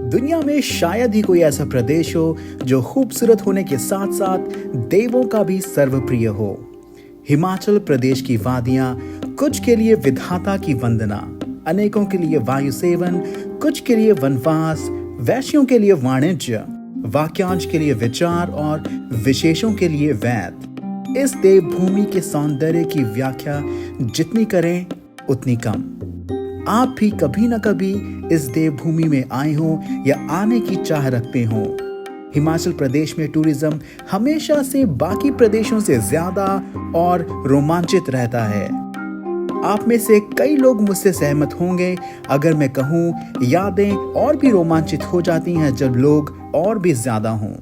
दुनिया में शायद ही कोई ऐसा प्रदेश हो जो खूबसूरत होने के साथ साथ देवों का भी सर्वप्रिय हो। हिमाचल प्रदेश की वादियां कुछ के लिए विधाता की वंदना, अनेकों के लिए वायु सेवन, कुछ के लिए वनवास, वैश्यों के लिए वाणिज्य, वाक्यांश के लिए विचार और विशेषों के लिए वैद। इस देवभूमि के सौंदर्य की व्याख्या जितनी करें उतनी कम। आप भी कभी न कभी इस देवभूमि में आए हो या आने की चाह रखते हो। हिमाचल प्रदेश में टूरिज्म हमेशा से बाकी प्रदेशों से ज्यादा और रोमांचित रहता है। आप में से कई लोग मुझसे सहमत होंगे अगर मैं कहूं यादें और भी रोमांचित हो जाती हैं जब लोग और भी ज्यादा हों।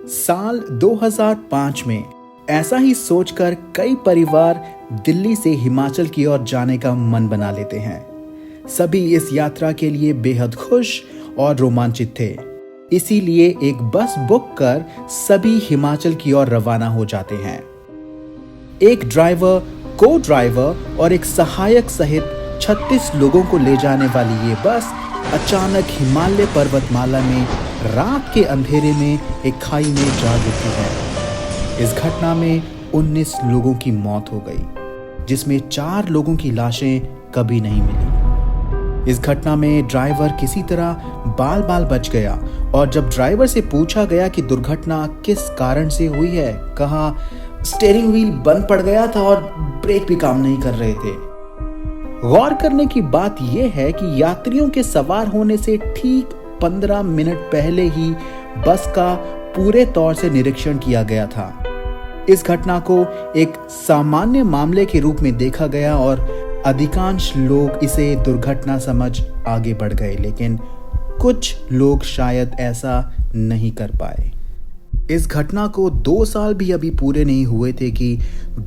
साल 2005 में ऐसा ही सोचकर कई परिवार दिल्ली से हिमाचल की ओर जाने का मन बना लेते हैं। सभी इस यात्रा के लिए बेहद खुश और रोमांचित थे। इसीलिए एक बस बुक कर सभी हिमाचल की ओर रवाना हो जाते हैं। एक ड्राइवर, को ड्राइवर और एक सहायक सहित 36 लोगों को ले जाने वाली ये बस अचानक हिमालय पर्वतमाला में रात के अंधेरे में एक खाई में जा गिरती है। इस घटना में 19 लोगों की मौत हो गई, जिसमें 4 लोगों की लाशें कभी नहीं मिली। इस घटना में ड्राइवर किसी तरह बाल बाल बच गया और जब ड्राइवर से पूछा गया कि दुर्घटना किस कारण से हुई है, कहा स्टीयरिंग व्हील बंद पड़ गया था और ब्रेक भी काम नहीं कर रहे थे। गौर करने की बात यह है कि यात्रियों के सवार होने से ठीक 15 मिनट पहले ही बस का पूरे तौर से निरीक्षण किया गया था। इस घटना को एक सामान्य मामले के रूप में देखा गया और अधिकांश लोग इसे दुर्घटना समझ आगे बढ़ गए, लेकिन कुछ लोग शायद ऐसा नहीं कर पाए। इस घटना को 2 साल भी अभी पूरे नहीं हुए थे कि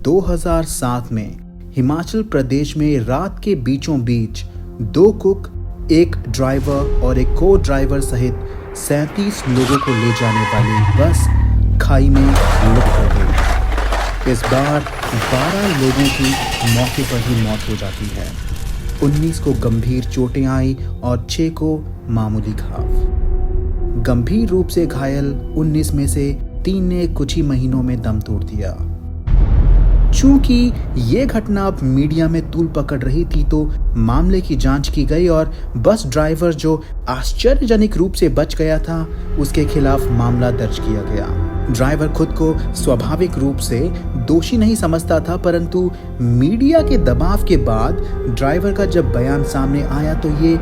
2007 में हिमाचल प्रदेश में रात के बीचों बीच 2 कुक, एक ड्राइवर और एक को ड्राइवर सहित 37 लोगों को ले जाने वाली बस खाई में लुप्त हो गई। इस बार 12 लोगों की मौके पर ही मौत हो जाती है। 19 को गंभीर चोटें आई और 6 को मामूली घाव। गंभीर रूप से घायल 19 में से 3 ने कुछ ही महीनों में दम तोड़ दिया। चूंकि ये घटना अब मीडिया में तूल पकड़ रही थी तो मामले की जांच की गई और बस ड्राइवर जो आश्चर्यजनक रूप से बच गया था उसके खिलाफ मामला दर्ज किया गया। ड्राइवर खुद को स्वाभाविक रूप से दोषी नहीं समझता था, परंतु मीडिया के दबाव के बाद ड्राइवर का जब बयान सामने आया तो ये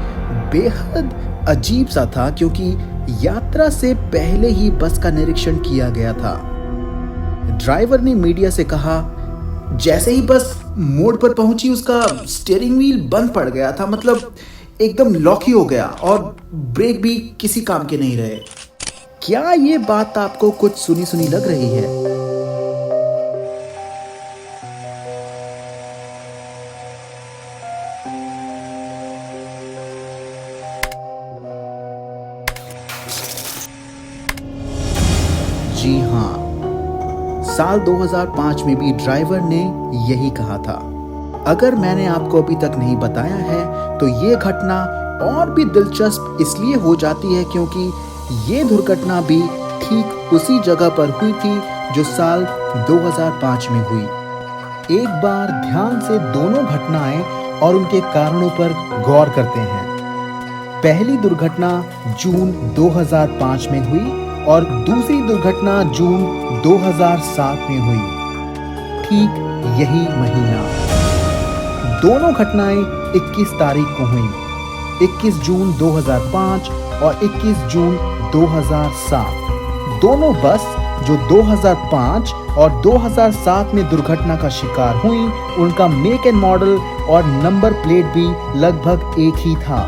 बेहद अजीब सा था, क्योंकि यात्रा से पहले ही बस का निरीक्षण किया गया था। ड्राइवर ने मीडिया से कहा, जैसे ही बस मोड़ पर पहुंची उसका स्टीयरिंग व्हील बंद पड़ गया था, मतलब एकदम लॉक ही हो गया और ब्रेक भी किसी काम के नहीं रहे। क्या ये बात आपको कुछ सुनी सुनी लग रही है? जी हाँ, साल 2005 में भी ड्राइवर ने यही कहा था। अगर मैंने आपको अभी तक नहीं बताया है तो ये घटना और भी दिलचस्प इसलिए हो जाती है क्योंकि ये दुर्घटना भी ठीक उसी जगह पर हुई थी जो साल 2005 में हुई। एक बार ध्यान से दोनों घटनाएं और उनके कारणों पर गौर करते हैं। पहली दुर्घटना जून 2005 में हुई और दूसरी दुर्घटना जून 2007 में हुई। ठीक यही महीना। दोनों घटनाएं 21 तारीख को हुई, 21 जून 2005 और 21 जून 2007। दोनों बस जो 2005 और 2007 में दुर्घटना का शिकार हुई, उनका मेक एंड मॉडल और नंबर प्लेट भी लगभग एक ही था।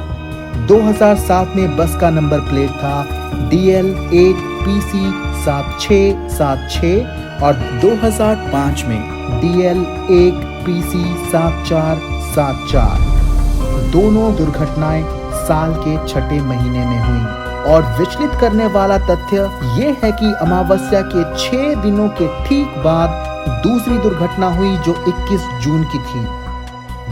2007 में बस का नंबर प्लेट था DL1PC 7676 और 2005 में DL1PC 7474। दोनों दुर्घटनाएं साल के 6ठे महीने में हुई और विचलित करने वाला तथ्य ये है कि अमावस्या के 6 दिनों के ठीक बाद दूसरी दुर्घटना हुई जो 21 जून की थी।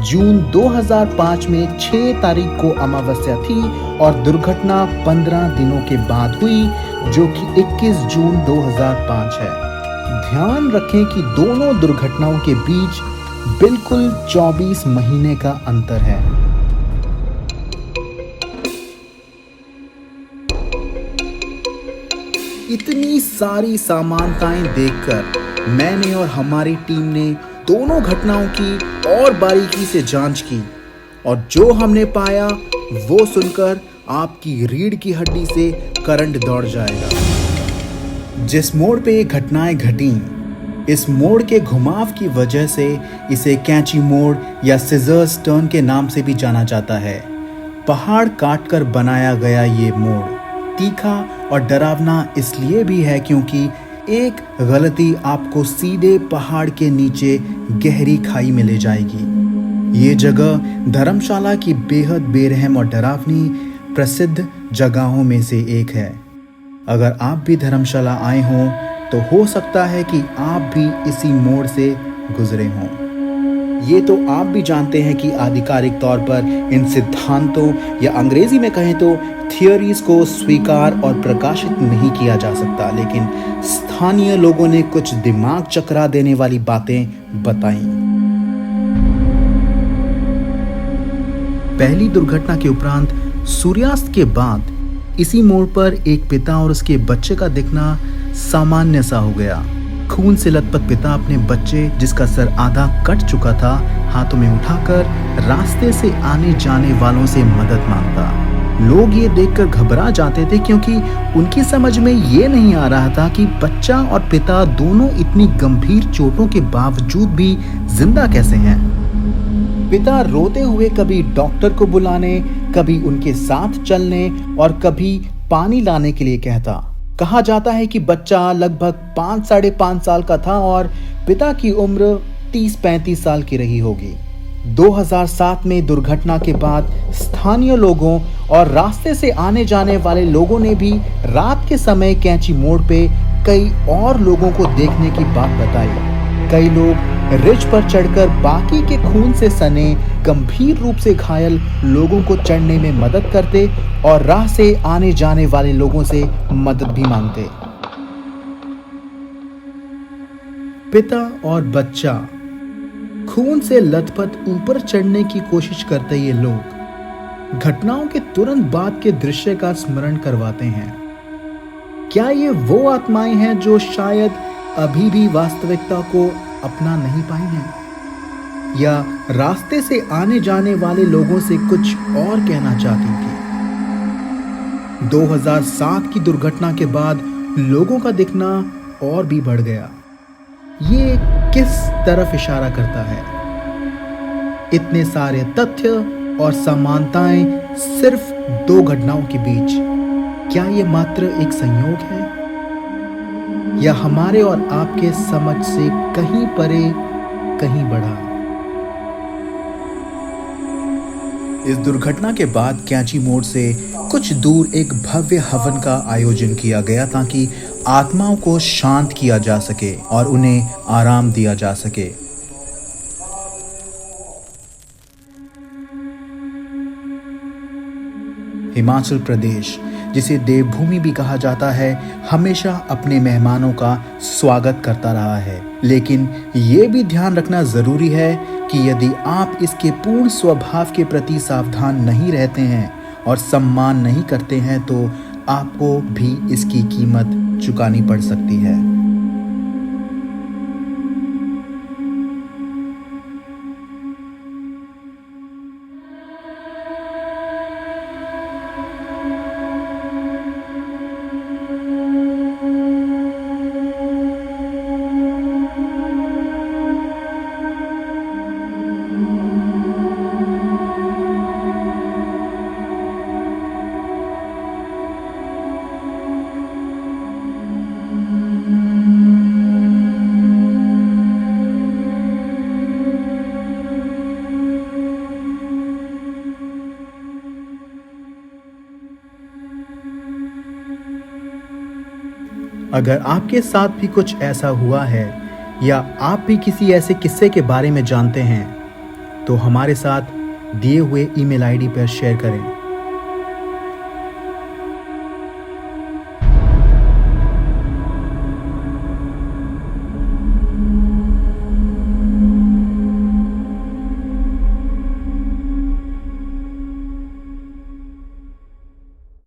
जून 2005 में 6 तारीख को अमावस्या थी और दुर्घटना 15 दिनों के बाद हुई, जो कि 21 जून 2005 है। ध्यान रखें कि दोनों दुर्घटनाओं के बीच बिल्कुल 24 महीने का अंतर है। इतनी सारी समानताएं देखकर मैंने और हमारी टीम ने दोनों घटनाओं की और बारीकी से जांच की और जो हमने पाया वो सुनकर आपकी रीढ़ की हड्डी से करंट दौड़ जाएगा। जिस मोड़ पे ये घटनाएं घटी, इस मोड़ के घुमाव की वजह से इसे कैंची मोड़ या सिजर्स टर्न के नाम से भी जाना जाता है। पहाड़ काटकर बनाया गया ये मोड़ तीखा और डरावना इसलिए भी है क्योंकि एक गलती आपको सीधे पहाड़ के नीचे गहरी खाई में ले जाएगी। ये जगह धर्मशाला की बेहद बेरहम और डरावनी प्रसिद्ध जगहों में से एक है। अगर आप भी धर्मशाला आए हों तो हो सकता है कि आप भी इसी मोड़ से गुजरे हों। ये तो आप भी जानते हैं कि आधिकारिक तौर पर इन सिद्धांतों या अंग्रेजी में कहें तो थियोरीज को स्वीकार और प्रकाशित नहीं किया जा सकता, लेकिन स्थानीय लोगों ने कुछ दिमाग चकरा देने वाली बातें बताई। पहली दुर्घटना के उपरांत सूर्यास्त के बाद इसी मोड़ पर एक पिता और उसके बच्चे का दिखना सामान्य सा हो गया। खून से लथपथ पिता अपने बच्चे, जिसका सर आधा कट चुका था, हाथों में उठाकर रास्ते से आने जाने वालों से मदद मांगता। लोग ये देखकर घबरा जाते थे क्योंकि उनकी समझ में ये नहीं आ रहा था कि बच्चा और पिता दोनों इतनी गंभीर चोटों के बावजूद भी जिंदा कैसे हैं। पिता रोते हुए कभी डॉक्टर को बुलाने, कभी उनके साथ चलने और कभी पानी लाने के लिए कहता। कहा जाता है कि बच्चा लगभग 5-5.5 साल का था और पिता की उम्र 30-35 साल की रही होगी। 2007 में दुर्घटना के बाद स्थानीय लोगों और रास्ते से आने जाने वाले लोगों ने भी रात के समय कैंची मोड़ पे कई और लोगों को देखने की बात बताई। कई लोग रिज पर चढ़कर बाकी के खून से सने गंभीर रूप से घायल लोगों को चढ़ने में मदद करते और राह से आने जाने वाले लोगों से मदद भी मांगते। पिता और बच्चा खून से लथपथ ऊपर चढ़ने की कोशिश करते ये लोग घटनाओं के तुरंत बाद के दृश्य का स्मरण करवाते हैं। क्या ये वो आत्माएं हैं जो शायद अभी भी वास्तविकता को अपना नहीं पाई हैं, या रास्ते से आने जाने वाले लोगों से कुछ और कहना चाहती थी। 2007 की दुर्घटना के बाद लोगों का दिखना और भी बढ़ गया। ये किस तरफ इशारा करता है? इतने सारे तथ्य और समानताएं सिर्फ 2 घटनाओं के बीच, क्या ये मात्र एक संयोग है या हमारे और आपके समझ से कहीं परे, कहीं बढ़ा? इस दुर्घटना के बाद कैंची मोड़ से कुछ दूर एक भव्य हवन का आयोजन किया गया ताकि आत्माओं को शांत किया जा सके और उन्हें आराम दिया जा सके। हिमाचल प्रदेश, जिसे देवभूमि भी कहा जाता है, हमेशा अपने मेहमानों का स्वागत करता रहा है। लेकिन ये भी ध्यान रखना जरूरी है कि यदि आप इसके पूर्ण स्वभाव के प्रति सावधान नहीं रहते हैं और सम्मान नहीं करते हैं तो आपको भी इसकी कीमत चुकानी पड़ सकती है। अगर आपके साथ भी कुछ ऐसा हुआ है या आप भी किसी ऐसे किस्से के बारे में जानते हैं तो हमारे साथ दिए हुए ईमेल आईडी पर शेयर करें।